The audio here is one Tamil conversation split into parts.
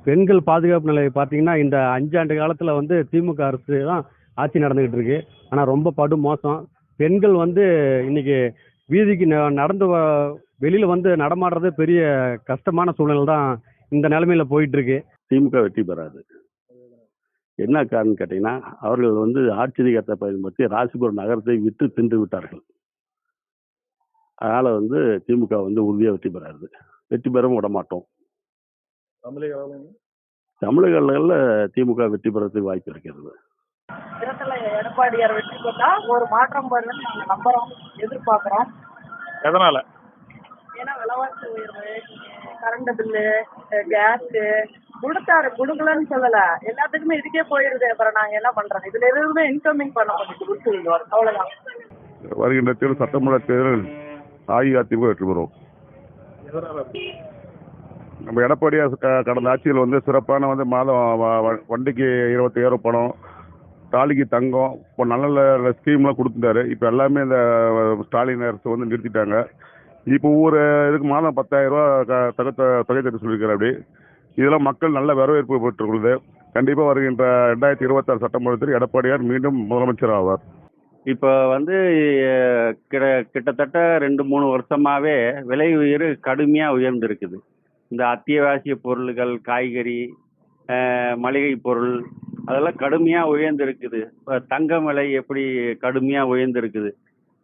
பெண்கள் பாதுகாப்பு நிலை பார்த்தீங்கன்னா, இந்த 5 ஆண்டு காலத்துல வந்து திமுக அரசு தான் ஆட்சி நடந்துகிட்டு இருக்கு. ஆனா ரொம்ப படு மோசம். பெண்கள் வந்து இன்னைக்கு வீதிக்கு நடந்து வெளியில வந்து நடமாடுறதே பெரிய கஷ்டமான சூழ்நிலை தான் இந்த நிலைமையில போயிட்டு இருக்கு. திமுக வெற்றி பெறாது. என்ன காரணம் கேட்டீங்கன்னா, அவர்கள் வந்து ஆட்சி அதிகாரத்தை பயன்படுத்தி ராசிபுரம் நகரத்தை விற்று தின்று விட்டார்கள். அதனால வந்து திமுக வந்து உறுதியா வெற்றி பெறாது. வெற்றி பெறவும் விடமாட்டோம். தமிழக அளவில் திமுக வெற்றி பெறதுக்கு வாய்ப்பு இருக்கிறது. இடத்துல எடப்பாடியார் வெற்றி பெற்றா ஒரு மாற்றம் வரும்னு நாங்க நம்புறோம், எதிர்பார்க்கிறோம். எதனால? ஏன்னா விலைவாசி உயர்வு, கரண்ட் பில்லு, கேஸ் கொடுக்கலன்னு சொல்லல, எல்லாத்துக்குமே இதுக்கே போயிருது. அப்புறம் நாங்க என்ன பண்றோம்? இதுல எதுவுமே இன்கமிங் பண்ண முடியும், அவ்வளவுதான். வருகின்ற தேர்தல் சட்டமன்ற தேர்தல் அஇஅதிமுக வெற்றி பெறும். நம்ம எடப்பாடியார் கடந்த ஆட்சியில் வந்து சிறப்பான வந்து மாதம் வண்டிக்கு 25,000 பணம், தாலிக்கு தங்கம், இப்போ நல்ல நல்ல ஸ்கீம்லாம் கொடுத்துட்டாரு. இப்போ எல்லாமே இந்த ஸ்டாலின் அரசு வந்து நிறுத்திட்டாங்க. இப்போ ஒவ்வொரு இதுக்கு மாதம் 10,000 ரூபா தொகை தட்டு சொல்லியிருக்காரு. அப்படி இதெல்லாம் மக்கள் நல்ல வரவேற்பு பெற்றுள்ளது. கண்டிப்பாக வருகின்ற 2026 சட்டமன்றத்தில் எடப்பாடியார் மீண்டும் முதலமைச்சர் ஆவார். இப்போ வந்து கிட்டத்தட்ட 2-3 வருஷமாவே விலை உயர்வு கடுமையாக உயர்ந்திருக்குது. இந்த அத்தியாவசிய பொருள்கள், காய்கறி, மளிகை பொருள் அதெல்லாம் கடுமையாக உயர்ந்திருக்குது. இப்போ தங்கம் விலை எப்படி கடுமையாக உயர்ந்திருக்குது.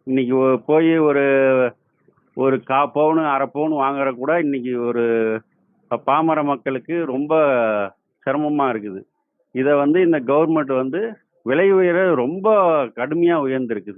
இன்னைக்கு போய் ஒரு 1/4 பவுன் 1/2 பவுன் வாங்குற கூட இன்னைக்கு ஒரு பாமர மக்களுக்கு ரொம்ப சிரமமாக இருக்குது. இதை வந்து இந்த கவர்மெண்ட் வந்து விலை உயர ரொம்ப கடுமையாக உயர்ந்திருக்குது.